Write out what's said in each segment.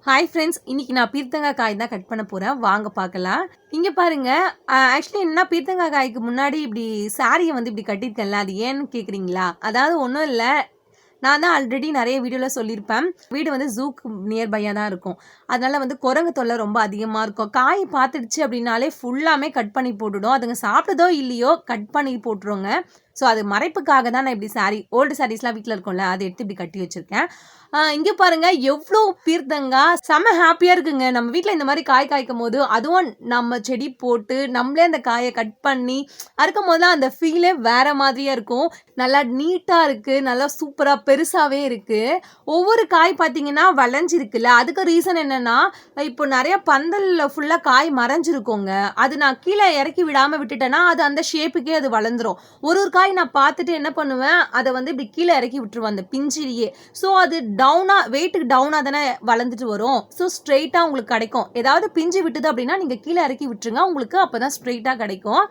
Hi friends, இன்னைக்கு நான் பீர்த்தங்காய் காய் தான் கட் பண்ண போகிறேன். வாங்க பார்க்கலாம். இங்கே பாருங்க, ஆக்சுவலி என்ன பீர்த்தங்காய் காய்க்கு முன்னாடி இப்படி சாரியை வந்து இப்படி கட்டியிருக்கேன்ல, அது ஏன்னு கேட்குறீங்களா? அதாவது ஒன்றும் இல்லை, நான் தான் ஆல்ரெடி நிறைய வீடியோவில் சொல்லியிருப்பேன். வீடு வந்து ஜூக்கு நியர்பையாக தான் இருக்கும். அதனால வந்து குரங்கு தொல்லை ரொம்ப அதிகமாக இருக்கும். காய் பார்த்துடுச்சு அப்படின்னாலே ஃபுல்லாமே கட் பண்ணி போட்டுடும். அதுங்க சாப்பிட்டதோ இல்லையோ கட் பண்ணி போட்டுருவோங்க. ஸோ அது மறைப்புக்காக தான் நான் இப்படி ஓல்டு சாரீஸ்லாம் வீட்டில் இருக்கும்ல, அதை எடுத்து இப்படி கட்டி வச்சுருக்கேன். இங்கே பாருங்க, எவ்வளோ பீர்த்தங்காய் செம்ம ஹாப்பியாக இருக்குங்க. நம்ம வீட்டில் இந்த மாதிரி காய் காய்க்கும் போது, அதுவும் நம்ம செடி போட்டு நம்மளே அந்த காயை கட் பண்ணி அறுக்கும் போதுலாம் அந்த ஃபீலே வேற மாதிரியா இருக்கும். நல்லா நீட்டாக இருக்குது, நல்லா சூப்பராக பெருசாகவே இருக்குது. ஒவ்வொரு காய் பார்த்தீங்கன்னா வளைஞ்சிருக்குல்ல, அதுக்கு ரீசன் என்னென்னா, இப்போ நிறைய பந்தலில் ஃபுல்லாக காய் மறைஞ்சிருக்கோங்க. அது நான் கீழே இறக்கி விடாமல் விட்டுட்டேன்னா அது அந்த ஷேப்புக்கே அது வளர்ந்துரும். ஒரு காய் நான் பார்த்துட்டு என்ன பண்ணுவேன், அதை வந்து இப்படி கீழே இறக்கி விட்டுருவேன் அந்த பிஞ்சிலேயே. ஸோ அது வெயிட்டுக்கு டவுனாக தானே வளர்ந்துட்டு வரும். ஸோ ஸ்ட்ரெயிட்டாக உங்களுக்கு கிடைக்கும். ஏதாவது பிஞ்சு விட்டுது அப்படின்னா நீங்கள் கீழே இறக்கி விட்டுருங்க, உங்களுக்கு அப்போ தான் ஸ்ட்ரெயிட்டாக கிடைக்கும்.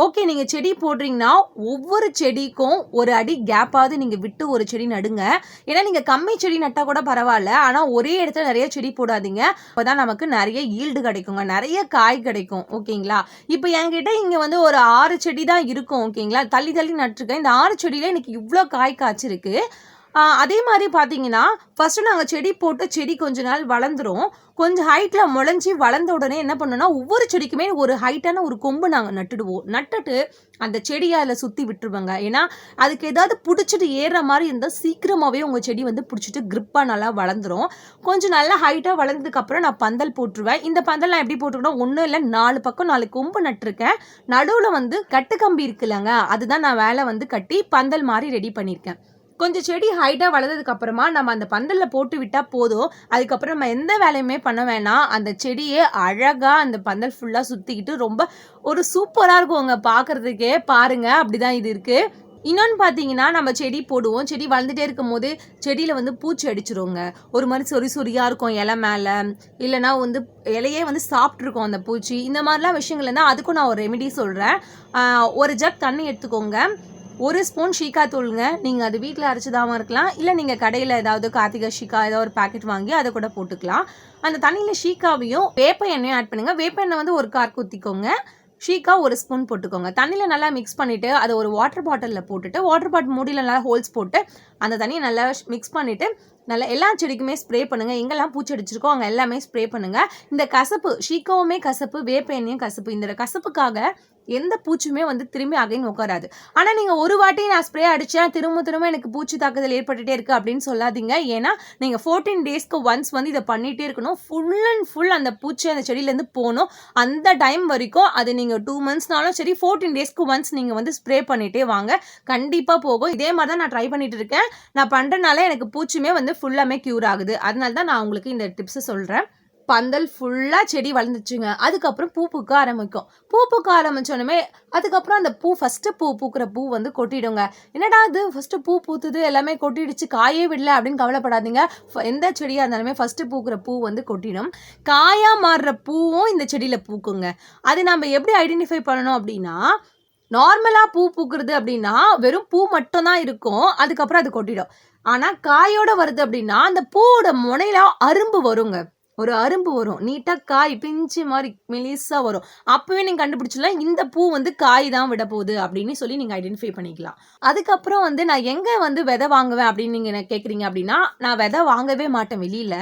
ஓகே, நீங்கள் செடி போடுறீங்கன்னா ஒவ்வொரு செடிக்கும் ஒரு அடி கேப்பாவது நீங்கள் விட்டு ஒரு செடி நடுங்க. ஏன்னா நீங்கள் கம்மி செடி நட்டால் கூட பரவாயில்ல, ஆனால் ஒரே இடத்துல நிறைய செடி போடாதீங்க. அப்போ தான் நமக்கு நிறைய ஈல்டு கிடைக்குங்க, நிறைய காய் கிடைக்கும். ஓகேங்களா? இப்போ என்கிட்ட இங்கே வந்து ஒரு 6 செடி தான் இருக்கும். ஓகேங்களா? தள்ளி தள்ளி நட்டுருக்கேன். இந்த 6 செடியில எனக்கு இவ்வளோ காய் காய்ச்சிருக்கு. அதே மாதிரி பார்த்தீங்கன்னா, ஃபஸ்ட்டு நாங்கள் செடி போட்டு செடி கொஞ்ச நாள் வளர்ந்துரும். கொஞ்சம் ஹைட்டில் முளைஞ்சி வளர்ந்த உடனே என்ன பண்ணோன்னா, ஒவ்வொரு செடிக்குமே ஒரு ஹைட்டான ஒரு கொம்பு நாங்கள் நட்டுடுவோம். நட்டுட்டு அந்த செடியை அதில் சுற்றி விட்டுருவோங்க. ஏன்னா அதுக்கு ஏதாவது பிடிச்சிட்டு ஏறுற மாதிரி இருந்தால் சீக்கிரமாகவே உங்கள் செடி வந்து பிடிச்சிட்டு க்ரிப்பாக நல்லா வளர்ந்துரும். கொஞ்சம் நல்லா ஹைட்டாக வளர்ந்ததுக்கப்புறம் நான் பந்தல் போட்டுருவேன். இந்த பந்தல் நான் எப்படி போட்டுருக்கேன்னா, ஒன்றும் இல்லை, 4 பக்கம் 4 கொம்பு நட்டுருக்கேன். நடுவில் வந்து கட்டுக்கம்பி இருக்குல்லங்க, அதுதான் நான் மேலே வந்து கட்டி பந்தல் மாதிரி ரெடி பண்ணியிருக்கேன். கொஞ்சம் செடி ஹைட்டாக வளர்ந்ததுக்கு அப்புறமா நம்ம அந்த பந்தலில் போட்டு விட்டால் போதும். அதுக்கப்புறம் நம்ம எந்த வேலையுமே பண்ண வேணாம். அந்த செடியே அழகாக அந்த பந்தல் ஃபுல்லாக சுற்றிக்கிட்டு ரொம்ப ஒரு சூப்பராக இருக்குங்க பார்க்குறதுக்கே. பாருங்க, அப்படிதான் இது இருக்குது. இன்னொன்று பார்த்தீங்கன்னா, நம்ம செடி போடுவோம். செடி வளர்ந்துட்டே இருக்கும் போது செடியில் வந்து பூச்சி அடிச்சிருவோங்க. ஒரு மாதிரி சொறியாக இருக்கும் இலை மேலே, இல்லைனா வந்து இலையே வந்து சாப்பிட்ருக்கோம் அந்த பூச்சி. இந்த மாதிரிலாம் விஷயங்கள் இருந்தால் அதுக்கும் நான் ஒரு ரெமெடி சொல்கிறேன். ஒரு ஜக் தண்ணி எடுத்துக்கோங்க, 1 ஸ்பூன் ஷீக்கா தூளுங்க. நீங்கள் அது வீட்டில் அரைச்சதாகவும் இருக்கலாம், இல்லை நீங்கள் கடையில் ஏதாவது கார்த்திகா ஷீக்கா ஏதாவது ஒரு பேக்கெட் வாங்கி அதை கூட போட்டுக்கலாம். அந்த தண்ணியில் ஷீக்காவையும் வேப்ப எண்ணெயும் ஆட் பண்ணுங்கள். வேப்ப எண்ணெய் வந்து 1 கார்க் ஊற்றிக்கோங்க, ஷீக்கா 1 ஸ்பூன் போட்டுக்கோங்க. தண்ணியில் நல்லா மிக்ஸ் பண்ணிவிட்டு அதை ஒரு வாட்டர் பாட்டிலில் போட்டுட்டு, வாட்டர் பாட்டில் மூடியில் நல்லா ஹோல்ஸ் போட்டு அந்த தண்ணியை நல்லா மிக்ஸ் பண்ணிவிட்டு நல்லா எல்லா செடிக்குமே ஸ்ப்ரே பண்ணுங்கள். எங்கெல்லாம் பூச்சி அடிச்சிருக்கோ அங்கே எல்லாமே ஸ்ப்ரே பண்ணுங்கள். இந்த கசப்பு, ஷீக்காவுமே கசப்பு, வேப்ப எண்ணெயும் கசப்பு. இந்த கசப்புக்காக எந்த பூச்சியுமே வந்து திரும்பி அகைன் உட்காராது. ஆனால் நீங்கள் ஒரு வாட்டி நான் ஸ்ப்ரே அடித்தேன், திரும்ப எனக்கு பூச்சி தாக்குதல் ஏற்பட்டுகிட்டே இருக்குது அப்படின்னு சொல்லாதீங்க. ஏன்னா நீங்கள் 14 டேஸ்க்கு ஒன்ஸ் வந்து இதை பண்ணிகிட்டே இருக்கணும். ஃபுல் அண்ட் ஃபுல் அந்த பூச்சி அந்த செடியிலேருந்து போகணும். அந்த டைம் வரைக்கும் அது நீங்கள் 2 மந்த்ஸ்னாலும் சரி, 14 டேஸ்க்கு ஒன்ஸ் நீங்கள் வந்து ஸ்ப்ரே பண்ணிகிட்டே வாங்க, கண்டிப்பாக போகும். இதே மாதிரி தான் நான் ட்ரை பண்ணிட்டு இருக்கேன். நான் பண்ணுறதுனால எனக்கு பூச்சியுமே வந்து ஃபுல்லாமே க்யூர் ஆகுது. அதனால தான் நான் உங்களுக்கு இந்த டிப்ஸை சொல்கிறேன். பந்தல் ஃபுல்லாக செடி வளர்ந்துச்சுங்க. அதுக்கப்புறம் பூ பூக்க ஆரம்பிக்கும். பூ பூக்க ஆரம்பித்தோடனே அதுக்கப்புறம் அந்த ஃபஸ்ட்டு பூக்கிற பூ வந்து கொட்டிடுங்க. என்னடா இது ஃபஸ்ட்டு பூ பூத்துது, எல்லாமே கொட்டிடுச்சு, காயே விடல அப்படின்னு கவலைப்படாதீங்க. எந்த செடியாக இருந்தாலுமே ஃபஸ்ட்டு பூக்கிற பூ வந்து கொட்டிடும். காயாக மாறுற பூவும் இந்த செடியில் பூக்குங்க. அது நம்ம எப்படி ஐடென்டிஃபை பண்ணணும் அப்படின்னா, நார்மலாக பூ பூக்குறது அப்படின்னா வெறும் பூ மட்டும் தான் இருக்கும், அதுக்கப்புறம் அது கொட்டிடும். ஆனால் காயோட வருது அப்படின்னா அந்த பூவோட முனையில அரும்பு வருங்க. ஒரு அரும்பு வரும், நீட்டாக காய் பிஞ்சு மாதிரி மெலிசாக வரும். அப்போவே நீங்கள் கண்டுபிடிச்சிடலாம் இந்த பூ வந்து காய் தான் விட போகுது அப்படின்னு சொல்லி நீங்கள் ஐடென்டிஃபை பண்ணிக்கலாம். அதுக்கப்புறம் வந்து நான் எங்கே வந்து விதை வாங்குவேன் அப்படின்னு நீங்கள் கேட்குறீங்க அப்படின்னா, நான் விதை வாங்கவே மாட்டேன் வெளியில்.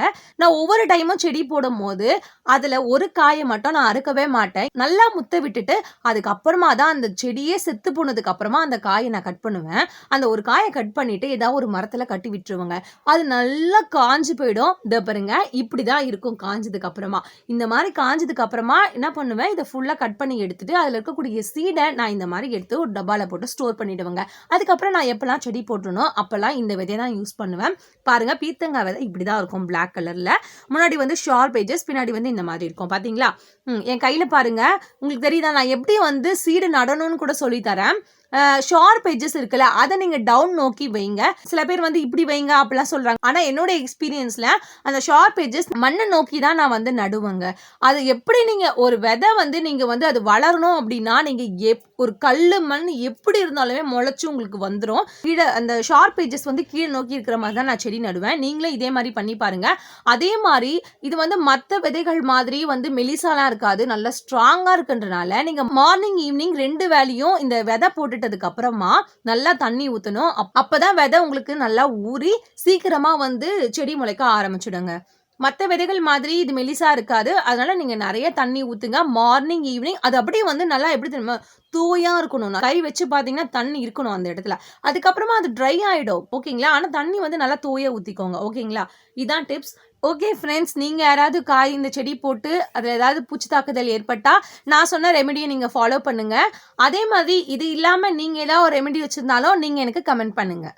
நான் ஒவ்வொரு டைமும் செடி போடும் போது அதில் ஒரு காயை மட்டும் நான் அறுக்கவே மாட்டேன். நல்லா முத்த விட்டுட்டு அதுக்கப்புறமா தான் அந்த செடியே செத்து போனதுக்கு அப்புறமா அந்த காயை நான் கட் பண்ணுவேன். அந்த ஒரு காயை கட் பண்ணிவிட்டு ஏதாவது ஒரு மரத்தில் கட்டி விட்டுருவேங்க. அது நல்லா காஞ்சு போயிடும். இதை பாருங்க, இப்படி தான் இருக்கும் காஞ்சதுக்கு அப்புறமா. இந்த மாதிரி காஞ்சதுக்கு அப்புறமா என்ன பண்ணுவேன், இதை ஃபுல்லாக கட் பண்ணி எடுத்துட்டு அதில் இருக்கக்கூடிய சீடை நான் இந்த மாதிரி எடுத்து ஒரு டப்பாவில் போட்டு ஸ்டோர் பண்ணிடுவேங்க. அதுக்கப்புறம் நான் எப்பெல்லாம் செடி போட்டுனோ அப்போல்லாம் இந்த விதையை தான் யூஸ் பண்ணுவேன். பாருங்கள், பீர்த்தங்காய் விதை இப்படி தான் இருக்கும், பிளாக் கலரில். முன்னாடி வந்து ஷார்ப் எட்ஜஸ், பின்னாடி வந்து இந்த மாதிரி இருக்கும். பார்த்தீங்களா? என் கையில் பாருங்கள், உங்களுக்கு தெரியுதா நான் எப்படி வந்து சீடு நடணும்னு கூட சொல்லித்தரேன். ஷார்ப் எட்ஜஸ் இருக்குல்ல, அதை நீங்க டவுன் நோக்கி வைங்க. சில பேர் வந்து இப்படி வைங்க அப்படிலாம் சொல்றாங்க. ஆனா என்னோட எக்ஸ்பீரியன்ஸ்ல அந்த ஷார்ப் எட்ஜஸ் மண்ணை நோக்கி தான் நான் வந்து நடுவேங்க. அது எப்படி நீங்க ஒரு விதை வந்து நீங்க வந்து அது வளரணும் அப்படின்னா நீங்க ஒரு கல்லு மண் எப்படி இருந்தாலுமே முளைச்சு உங்களுக்கு வந்துடும். கீழே அந்த ஷார்ப் எட்ஜஸ் வந்து கீழே நோக்கி இருக்கிற மாதிரி தான் நான் செடி நடுவேன். நீங்களும் இதே மாதிரி பண்ணி பாருங்க. அதே மாதிரி இது வந்து மற்ற விதைகள் மாதிரி வந்து மெலிசாலாம் இருக்காது, நல்லா ஸ்ட்ராங்கா இருக்குன்றனால நீங்க மார்னிங் ஈவினிங் 2 வேளையும் இந்த விதை போட்டுட்டதுக்கு அப்புறமா நல்லா தண்ணி ஊற்றணும். அப்பதான் விதை உங்களுக்கு நல்லா ஊறி சீக்கிரமா வந்து செடி முளைக்க ஆரம்பிச்சிடுங்க. மற்ற விதைகள் மாதிரி இது மெலிசா இருக்காது. அதனால நீங்க நிறைய தண்ணி ஊத்துங்க மார்னிங் ஈவினிங். அது அப்படியே வந்து நல்லா எப்படி தெரியுமா தூயா இருக்கணும். கை வச்சு பார்த்தீங்கன்னா தண்ணி இருக்கணும் அந்த இடத்துல. அதுக்கப்புறமா அது ட்ரை ஆயிடும். ஓகேங்களா? ஆனா தண்ணி வந்து நல்லா தூயா ஊத்திக்கோங்க. ஓகேங்களா? இதான் டிப்ஸ். ஓகே ஃப்ரெண்ட்ஸ், நீங்க யாராவது காய் இந்த செடி போட்டு அதில் ஏதாவது பூச்சி தாக்குதல் ஏற்பட்டா நான் சொன்ன ரெமெடியை நீங்க ஃபாலோ பண்ணுங்க. அதே மாதிரி இது இல்லாம நீங்க ஏதாவது ஒரு ரெமெடி வச்சிருந்தாலும் நீங்க எனக்கு கமெண்ட் பண்ணுங்க.